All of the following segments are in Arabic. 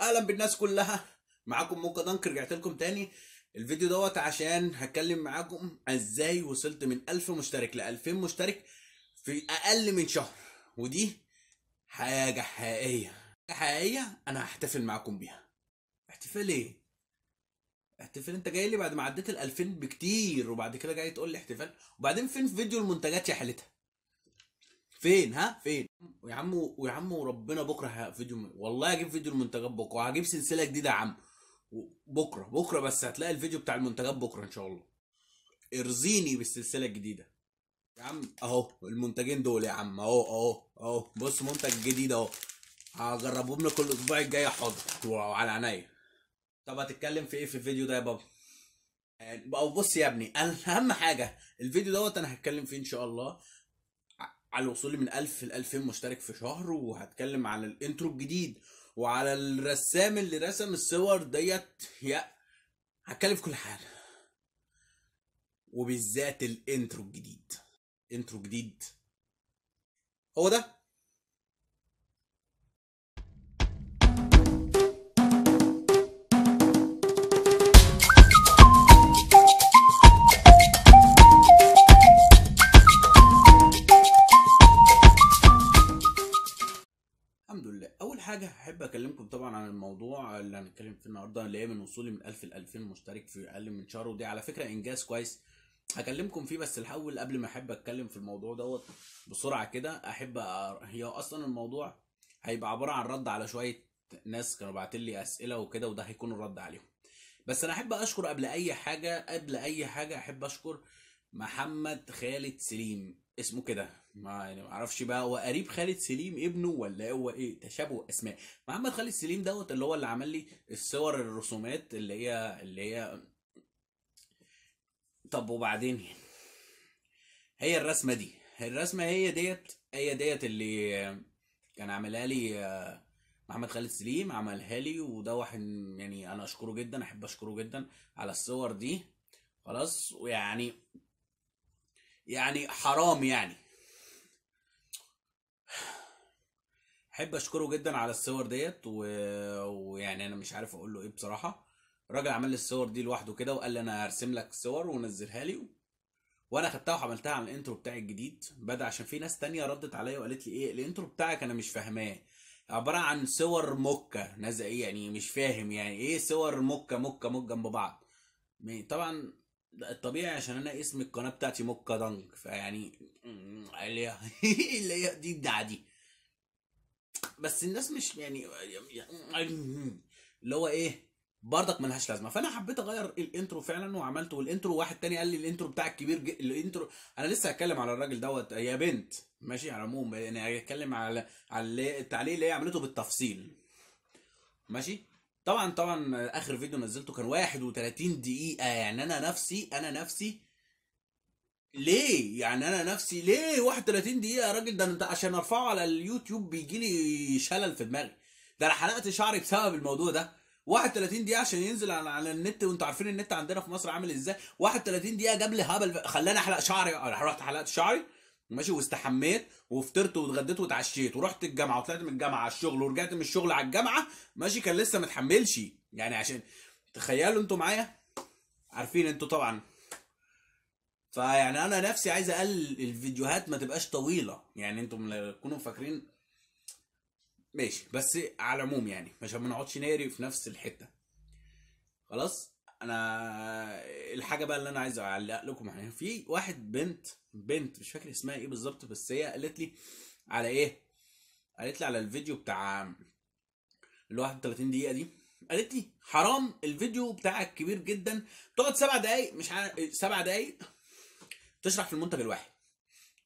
اهلا بالناس كلها. معاكم موكا دانك، رجعت لكم تاني. الفيديو دوت عشان هتكلم معاكم ازاي وصلت من 1000 مشترك ل 2000 مشترك في اقل من شهر. ودي حاجة حقيقية انا هحتفل معاكم بيها. احتفال ايه؟ احتفال؟ انت جاي لي بعد ما عديت ال 2000 بكتير وبعد كده جاي تقول لي احتفال؟ وبعدين فين فيديو المنتجات يا حالتها؟ فين؟ فين؟ ويا عم وربنا بكره فيديو، والله هجيب فيديو المنتجات بكره وهجيب سلسله جديده يا عم. بكره بس هتلاقي الفيديو بتاع المنتجات بكره ان شاء الله. ارزيني بالسلسله الجديده يا عم. اهو المنتجين دول يا عم، اهو بص منتج جديد اهو. هجربهم لك الاسبوع الجاي، حاضر وعلى عينيا. طب هتتكلم في ايه في الفيديو ده يا بابا؟ بقى بص يا ابني، اهم حاجه الفيديو دوت انا هتكلم فيه ان شاء الله على وصولي من 1000 ل 2000 مشترك في شهر، وهتكلم على الانترو الجديد وعلى الرسام اللي رسم الصور ديت. هتكلم في كل حاجه، وبالذات الانترو الجديد. انترو جديد هو ده. الحمد لله. اول حاجه هحب اكلمكم طبعا عن الموضوع اللي هنتكلم فيه النهارده، اللي هي من وصولي من 1000 ل 2000 مشترك في اقل من شهر، ودي على فكره انجاز كويس هكلمكم فيه. بس الاول قبل ما احب اتكلم في الموضوع دوت بسرعه كده، هي اصلا الموضوع هيبقى عباره عن رد على شويه ناس كانوا باعتين لي اسئله وكده، وده هيكون الرد عليهم. بس انا احب اشكر قبل اي حاجه احب اشكر محمد خالد سليم، اسمه كده، ما اعرفش بقى هو قريب خالد سليم ابنه ولا هو ايه، تشابه اسماء. محمد خالد سليم دوت اللي هو اللي عمل لي الصور الرسومات اللي هي. طب وبعدين هي الرسمه هي ديت اللي كان عاملها لي محمد خالد سليم، عملها لي. وده واحد يعني انا اشكره جدا، احب اشكره جدا على الصور دي. خلاص يعني حرام يعني. احب اشكره جدا على الصور ديت ويعني انا مش عارف اقول له ايه بصراحه. الراجل عمل لي الصور دي لوحده كده وقال لي انا هرسم لك صور ونزلها لي، وانا خدتها وعملتها على الانترو بتاعي الجديد. بدأ عشان في ناس تانية ردت عليا وقالت لي ايه الانترو بتاعك انا مش فاهماه، عبارة عن صور موكا ناس ايه يعني، مش فاهم يعني ايه صور موكا جنب بعض. طبعا ده الطبيعي عشان انا اسم القناة بتاعتي موكا دانك، فيعني اللي هي اللي هي دي. بس الناس مش يعني اللي هو ايه، برضك ملهاش لازمه. فانا حبيت اغير الانترو فعلا وعملته. والانترو واحد تاني قال لي الانترو بتاعك كبير الانترو. انا لسه هتكلم على الراجل دوت يا بنت، ماشي على العموم يعني هتكلم على التعليق اللي هي عملته بالتفصيل. ماشي. طبعا اخر فيديو نزلته كان 31 دقيقه. يعني انا نفسي ليه، يعني انا نفسي ليه 31 دقيقة يا راجل؟ ده انت عشان ارفعه على اليوتيوب بيجي لي شلل في دماغي. ده انا حلقت شعري بسبب الموضوع ده. 31 دقيقة عشان ينزل على النت، وانتوا عارفين النت عندنا في مصر عامل ازاي. 31 دقيقة جاب لي هبل خلاني احلق شعري. انا رحت حلقت شعري ماشي، واستحميت وفطرت واتغديت واتعشيت ورحت الجامعة وطلعت من الجامعة على الشغل ورجعت من الشغل على الجامعة ماشي. كان لسه متحملش يعني، عشان تخيلوا انتوا معايا، عارفين انتوا طبعا. فيعني انا نفسي عايز اقلل الفيديوهات ما تبقاش طويله، يعني انتم لا تكونوا فاكرين. ماشي، بس على العموم يعني عشان ما نقعدش نقري في نفس الحته. خلاص. انا الحاجه بقى اللي انا عايز اعلق لكم عليها، في واحد بنت مش فاكر اسمها ايه بالظبط، بس هي قالت لي على ايه، قالت لي على الفيديو بتاع ال 31 دقيقه دي. قالت لي حرام الفيديو بتاعك كبير جدا، تقعد 7 دقايق، مش عارف 7 دقايق تشرح في المنتج الواحد.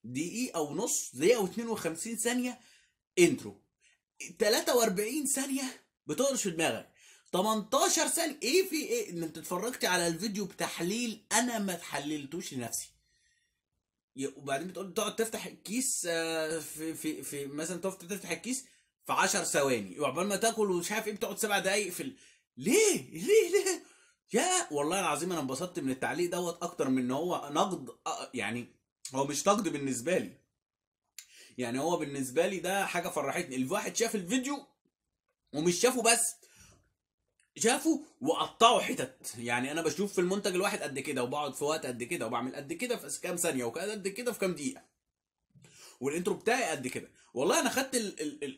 دقيقة ونص، دقيقة و52 ثانية انترو، 43 ثانية بتقرش في دماغك، 18 ثانية ايه في ايه ان انت اتفرجت على الفيديو بتحليل انا ما تحللتوش لنفسي. وبعدين بتقول تقعد تفتح الكيس في مثلا تفتح الكيس في 10 ثواني، وعقبال ما تاكل ومش عارف ايه بتقعد 7 دقايق ليه يا والله العظيم انا انبسطت من التعليق دوت اكتر من ان هو نقد. يعني هو مش نقد بالنسبه لي، يعني هو بالنسبه لي ده حاجه فرحتني. الواحد شاف الفيديو ومش شافه بس، شافوا وقطعوا حتت. يعني انا بشوف في المنتج الواحد قد كده، وبقعد في وقت قد كده، وبعمل قد كده في كام ثانيه، وقد كده في كام دقيقه، والانترو بتاعي قد كده. والله انا خدت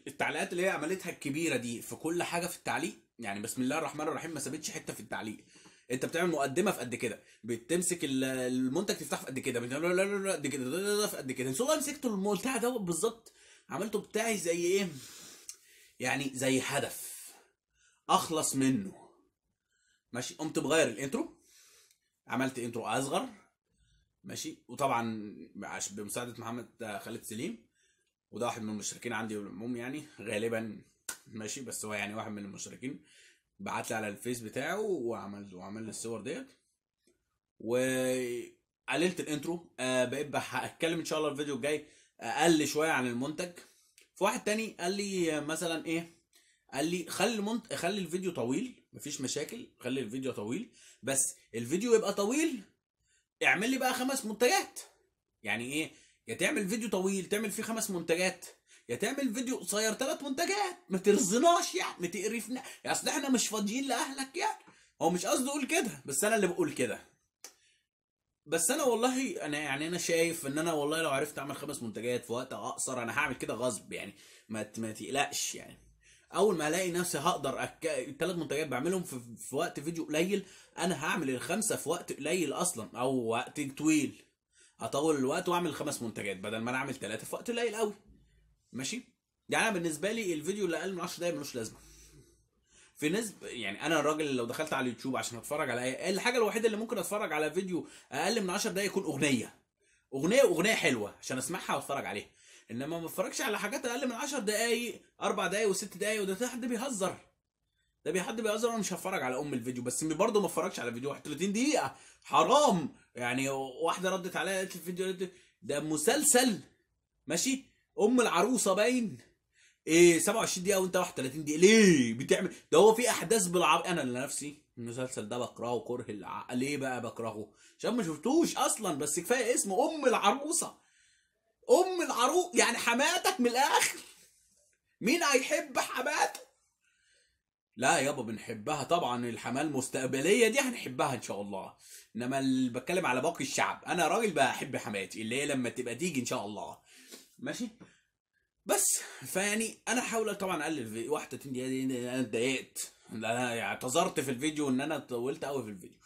التعليقات اللي هي عملتها الكبيره دي في كل حاجه في التعليق. يعني بسم الله الرحمن الرحيم، ما سابتش حته في التعليق. انت بتعمل مقدمه في قد كده، بتمسك المنتج تفتحه في قد كده، لا لا لا لا قد كده، في قد كده. ان مسكته الملتحى ده بالظبط، عملته بتاعي زي ايه، يعني زي هدف اخلص منه. ماشي، قمت بغير الانترو، عملت انترو اصغر. ماشي، وطبعا بمساعده محمد خالد سليم، وده واحد من المشتركين عندي بالعموم يعني غالبا. ماشي، بس هو يعني واحد من المشتركين، بعت لي على الفيس بتاعه وعمل لي الصور ديت، وقللت الانترو. بقيت هتكلم ان شاء الله الفيديو الجاي اقل شويه عن المنتج. في واحد تاني قال لي مثلا ايه، قال لي خلي الفيديو طويل، مفيش مشاكل، خلي الفيديو طويل، بس الفيديو يبقى طويل اعمل لي بقى 5 منتجات. يعني ايه، يا تعمل فيديو طويل تعمل فيه 5 منتجات، يا تعمل فيديو قصير 3 منتجات. ما ترزناش يعني، ما تقرفنا، يعني اصل احنا مش فاضيين لاهلك يعني. هو مش قصدي اقول كده، بس انا اللي بقول كده. بس انا والله انا يعني انا شايف ان انا والله لو عرفت اعمل 5 منتجات في وقت اقصر انا هعمل كده غصب يعني. ما تقلقش يعني. اول ما الاقي نفسي هقدر 3 منتجات بعملهم في وقت فيديو قليل، انا هعمل ال5 في وقت قليل اصلا او وقت طويل. اطول الوقت واعمل 5 منتجات بدل ما انا اعمل 3 في وقت قليل قوي. ماشي. يعني انا بالنسبه لي الفيديو اللي اقل من 10 دقايق ملوش لازمه. في ناس يعني انا الراجل اللي لو دخلت على اليوتيوب عشان اتفرج على الحاجه الوحيده اللي ممكن اتفرج على فيديو اقل من 10 دقايق يكون اغنيه حلوه عشان اسمعها واتفرج عليها. انما ما اتفرجش على حاجات اقل من 10 دقايق، 4 دقايق و6 دقايق، وده حد بيهزر. حد بيهزر، انا مش هتفرج على الفيديو. بس برضه ما اتفرجش على فيديو 31 دقيقه، حرام يعني. واحده ردت عليا قالت الفيديو ده مسلسل. ماشي، العروسه باين ايه 27 دقيقة وانت 31 دقيقة، ليه بتعمل ده؟ هو في احداث بالعربي. انا لنفسي المسلسل ده بكرهه كره ليه بقى بكرهه؟ عشان ما شفتوش اصلا، بس كفاية اسمه العروسة. يعني حماتك من الاخر. مين هيحب حماته؟ لا يابا بنحبها طبعا، الحماة المستقبلية دي هنحبها ان شاء الله. انما اللي بتكلم على باقي الشعب، انا راجل بحب حماتي اللي هي لما تبقى تيجي ان شاء الله. ماشي. بس فيعني انا احاول طبعا اقلل في 31 دقيقه دي. انا اتضايقت، انا اعتذرت في الفيديو ان انا طولت قوي في الفيديو.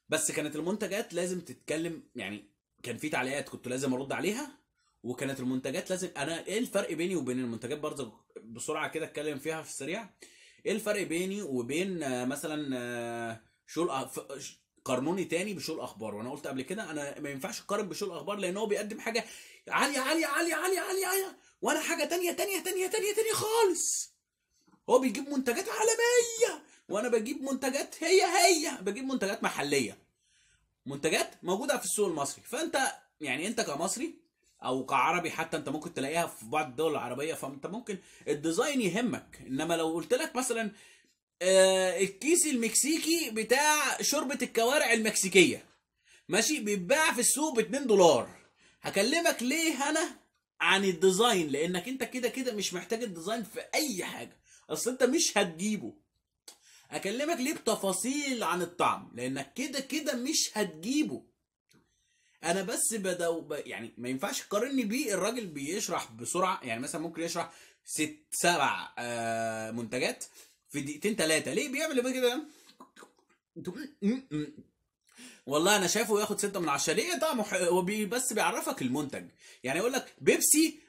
بس كانت المنتجات لازم تتكلم يعني، كان في تعليقات كنت لازم ارد عليها، وكانت المنتجات لازم انا ايه الفرق بيني وبين المنتجات برضه بسرعه كده اتكلم فيها في السريع. ايه الفرق بيني وبين مثلا شو قارنوني تاني بشو الاخبار. وانا قلت قبل كده انا ما ينفعش اقارن بشو الاخبار لان هو بيقدم حاجه عاليه عاليه عاليه عاليه عاليه عاليه، وانا حاجه تانية تانية تانية تانية تانية خالص. هو بيجيب منتجات عالميه، وانا بجيب منتجات هي بجيب منتجات محليه، منتجات موجوده في السوق المصري. فانت يعني انت كمصري او كعربي حتى انت ممكن تلاقيها في بعض الدول العربيه، فانت ممكن الديزاين يهمك. انما لو قلت لك مثلا الكيس المكسيكي بتاع شوربه الكوارع المكسيكيه ماشي بيتباع في السوق ب2 دولار، هكلمك ليه انا عن الديزاين؟ لانك انت كده كده مش محتاج الديزاين في اي حاجه، اصل انت مش هتجيبه. اكلمك ليه بتفاصيل عن الطعم؟ لانك كده كده مش هتجيبه. انا بس يعني ما ينفعش تقارني بيه. الراجل بيشرح بسرعه، يعني مثلا ممكن يشرح 6 7 منتجات في دقيقتين 3. ليه بيعمل كده؟ والله انا شايفه ياخد 6 من 10. ليه؟ طعمه هو بس بيعرفك المنتج. يعني يقول لك بيبسي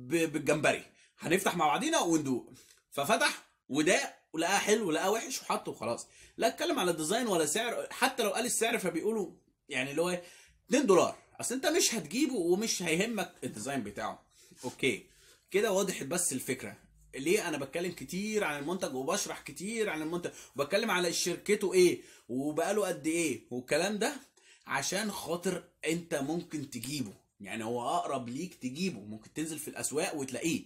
بالجمبري، هنفتح مع بعضينا وندوق. ففتح وده ولقاه حلو ولقاه وحش وحطه وخلاص. لا اتكلم على الديزاين ولا سعر. حتى لو قال السعر فبيقولوا يعني اللي هو 2 دولار، اصل انت مش هتجيبه ومش هيهمك الديزاين بتاعه. اوكي كده واضح بس الفكره. ليه انا بتكلم كتير عن المنتج وبشرح كتير عن المنتج وبتكلم على شركته ايه وبقاله قد ايه والكلام ده؟ عشان خاطر انت ممكن تجيبه، يعني هو اقرب ليك تجيبه، ممكن تنزل في الاسواق وتلاقيه.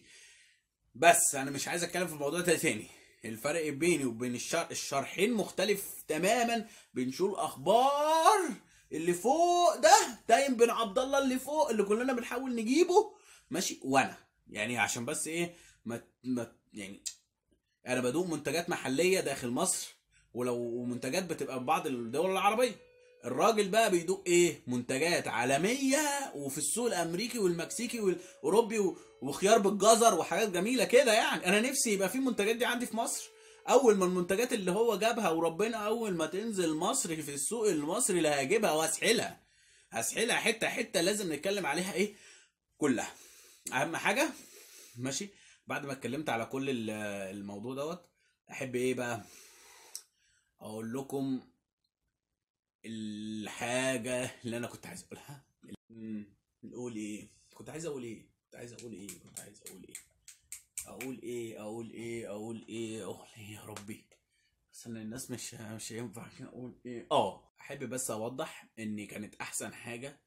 بس انا مش عايز اتكلم في الموضوع ده تاني. الفرق بيني وبين الشرحين مختلف تماما. بنشوف الاخبار اللي فوق ده تايم بن عبد الله اللي فوق اللي كلنا بنحاول نجيبه ماشي، وانا يعني عشان بس ايه يعني انا بدوق منتجات محليه داخل مصر، ولو منتجات بتبقى في بعض الدول العربيه. الراجل بقى بيدوق ايه؟ منتجات عالميه، وفي السوق الامريكي والمكسيكي والاوروبي وخيار بالجزر وحاجات جميله كده. يعني انا نفسي يبقى في المنتجات دي عندي في مصر. اول ما المنتجات اللي هو جابها وربنا اول ما تنزل مصر في السوق المصري اللي هجيبها واسحلها، هسحلها حته حته. لازم نتكلم عليها ايه؟ كلها. اهم حاجه، ماشي، بعد ما اتكلمت على كل الموضوع دوت، احب ايه بقى اقول لكم الحاجه اللي انا كنت عايز اقولها. نقول ايه؟ كنت عايز اقول ايه؟ كنت عايز اقول ايه؟ كنت عايز اقول ايه؟ اقول ايه؟ اقول ايه؟ اقول ايه؟ اقول ايه يا ربي؟ بس انا الناس مش هينفع اقول ايه. احب بس اوضح ان كانت احسن حاجه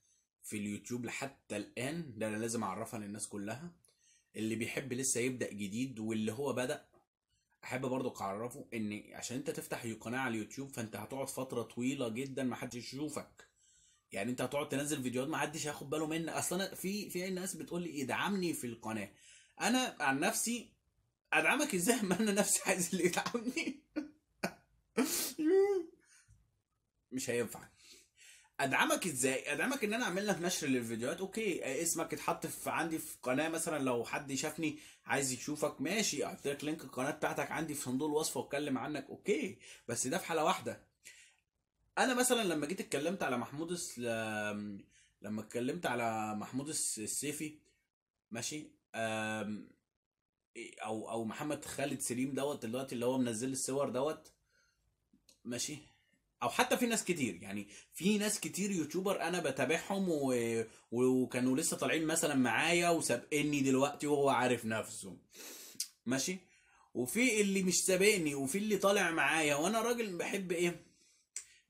في اليوتيوب لحتى الان، ده انا لازم اعرفها للناس كلها، اللي بيحب لسه يبدأ جديد واللي هو بدأ. احب برضو اعرفه ان عشان انت تفتح قناة على اليوتيوب فانت هتقعد فترة طويلة جدا ما حدش يشوفك. يعني انت هتقعد تنزل فيديوهات ما حدش هياخد باله منك اصلا. في ناس بتقول لي ادعمني في القناة. انا عن نفسي ادعمك ازاي ما انا نفسي عايز اللي يدعمني؟ مش هينفع. ادعمك ازاي؟ ادعمك ان انا اعمل لك نشر للفيديوهات. اوكي، اسمك اتحط في عندي في قناه مثلا، لو حد شافني عايز يشوفك ماشي، احط لك لينك القناه بتاعتك عندي في صندوق الوصف واتكلم عنك. اوكي، بس ده في حاله واحده. انا مثلا لما جيت اتكلمت على لما اتكلمت على محمود السيفي، ماشي، او محمد خالد سليم دوت دلوقتي اللي هو منزل الصور دوت، ماشي، او حتى في ناس كتير، يعني في ناس كتير يوتيوبر انا بتابعهم وكانوا لسه طالعين مثلا معايا وسابقني دلوقتي وهو عارف نفسه، ماشي، وفي اللي مش سابقني وفي اللي طالع معايا. وانا راجل بحب ايه؟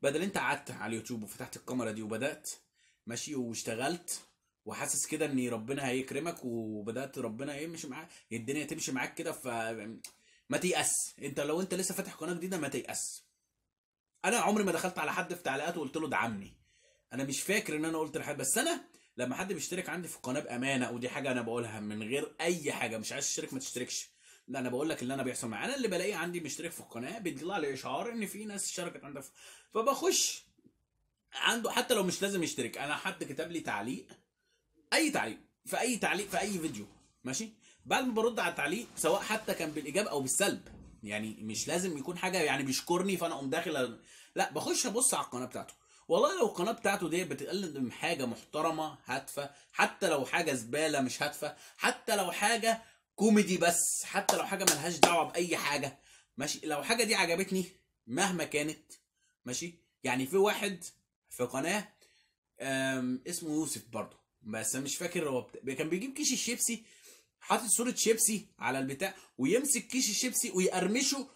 بدل انت قعدت على اليوتيوب وفتحت الكاميرا دي وبدأت، ماشي، واشتغلت وحاسس كده ان ربنا هيكرمك وبدأت ربنا يمشي معاك، الدنيا تمشي معاك كده، ما تيأس. انت لو انت لسه فاتح قناة جديدة ما تيأس. انا عمري ما دخلت على حد في تعليقاته وقلت له دعمني. انا مش فاكر ان انا قلت لحد، بس انا لما حد بيشترك عندي في القناه بامانه، ودي حاجه انا بقولها من غير اي حاجه، مش عايز تشترك ما تشتركش، لا انا بقول لك اللي انا بيحصل معايا. انا اللي بلاقي عندي مشترك في القناه بيطلع لي اشعار ان في ناس اشتركت عندها، فبخش عنده حتى لو مش لازم يشترك. انا حد كتب لي تعليق، اي تعليق في اي تعليق في اي فيديو، ماشي، بعد ما برد على التعليق سواء حتى كان بالايجاب او بالسلب، يعني مش لازم يكون حاجه يعني بيشكرني فانا اقوم داخل، لا، بخش ابص على القناه بتاعته. والله لو القناه بتاعته دي بتقلد حاجه محترمه هادفه، حتى لو حاجه زباله مش هادفه، حتى لو حاجه كوميدي بس، حتى لو حاجه ملهاش دعوه باي حاجه، ماشي، لو حاجه دي عجبتني مهما كانت، ماشي. يعني في واحد في قناه اسمه يوسف برضه، بس أنا مش فاكر هو كان بيجيب كيس الشيبسي، حاطط صورة شيبسي على البتاع ويمسك كيس الشيبسي ويقرمشه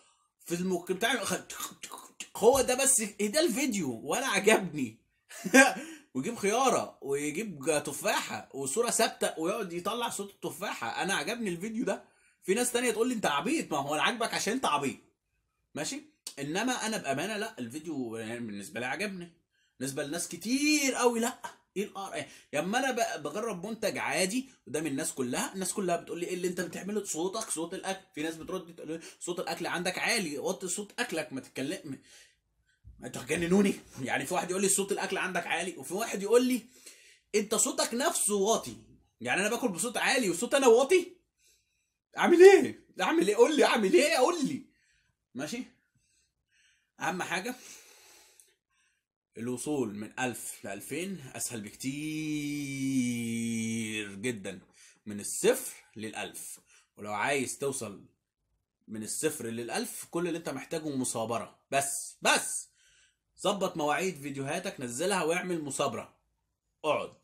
في بتاع. هو ده بس، ده الفيديو وانا عجبني. ويجيب خيارة ويجيب تفاحة وصورة ثابتة ويقعد يطلع صوت التفاحة. انا عجبني الفيديو ده. في ناس تانية تقول لي انت عبيط، ما هو انا عاجبك عشان انت عبيط، ماشي. انما انا بامانه لا، الفيديو يعني بالنسبه لي عجبني، بالنسبه لناس كتير قوي لا. ايه القرف إيه؟ يا اما انا بجرب منتج عادي قدام الناس كلها، الناس كلها بتقول لي ايه اللي انت بتعمله؟ صوتك صوت الاكل. في ناس بترد تقول لي صوت الاكل عندك عالي، وطي صوت اكلك ما تتكلم. انتوا هتجننوني. يعني في واحد يقول لي صوت الاكل عندك عالي، وفي واحد يقول لي انت صوتك نفسه واطي. يعني انا باكل بصوت عالي وصوت انا واطي؟ اعمل ايه؟ اعمل ايه؟ قول لي اعمل ايه؟ قول لي، ماشي. اهم حاجه الوصول من 1000 ل2000 اسهل بكتير جدا من الصفر لل1000. ولو عايز توصل من الصفر لل1000 كل اللي انت محتاجه مثابرة بس. ظبط مواعيد فيديوهاتك، نزلها واعمل مثابرة. اقعد،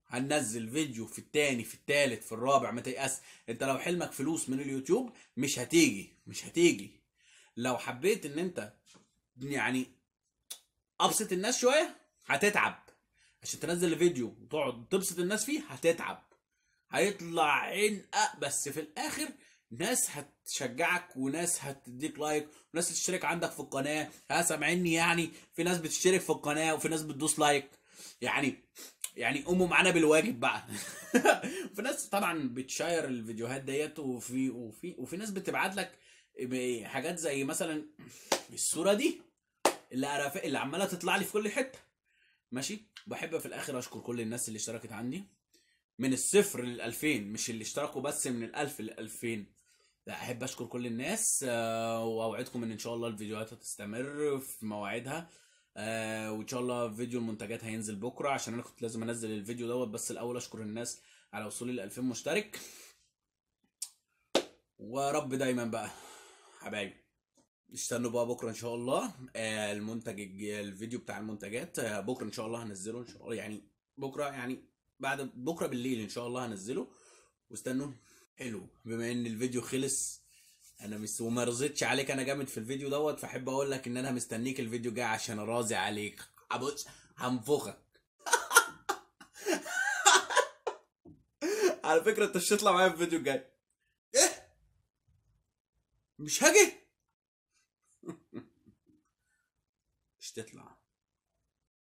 هننزل فيديو في التاني في التالت في الرابع، ما تيأس. انت لو حلمك فلوس من اليوتيوب مش هتيجي. لو حبيت ان انت يعني ابسط الناس شويه هتتعب عشان تنزل فيديو وتقعد تبسط الناس فيه، هتتعب، هيطلع عنقه، بس في الاخر ناس هتشجعك وناس هتديك لايك وناس تشترك عندك في القناه. ها سامعني؟ يعني في ناس بتشترك في القناه وفي ناس بتدوس لايك. يعني قوموا معانا بالواجب بقى. في ناس طبعا بتشير الفيديوهات ديت، وفي ناس بتبعت لك حاجات زي مثلا الصوره دي اللي عماله تطلع لي في كل حته. ماشي. بحب في الاخر اشكر كل الناس اللي اشتركت عندي من الصفر لل2000، مش اللي اشتركوا بس من ال1000 ل2000. لا، احب اشكر كل الناس، واوعدكم ان شاء الله الفيديوهات هتستمر في مواعيدها. وان شاء الله فيديو المنتجات هينزل بكره، عشان انا كنت لازم انزل الفيديو دوت. بس الاول اشكر الناس على وصولي ل2000 مشترك. ورب دايما بقى حبايبي. استنوا بقى بكره ان شاء الله الفيديو بتاع المنتجات. بكره ان شاء الله هنزله ان شاء الله، يعني بكره، يعني بعد بكره بالليل ان شاء الله هنزله، واستنوا. حلو. بما ان الفيديو خلص، انا مش وما رضيتش عليك انا جامد في الفيديو دوت، فاحب اقول لك ان انا مستنيك الفيديو جاي عشان اراضي عليك. ابص، هنفخك. على فكره انت مش هتطلع معايا في الفيديو الجاي. ايه؟ مش هاجي. مش تطلع.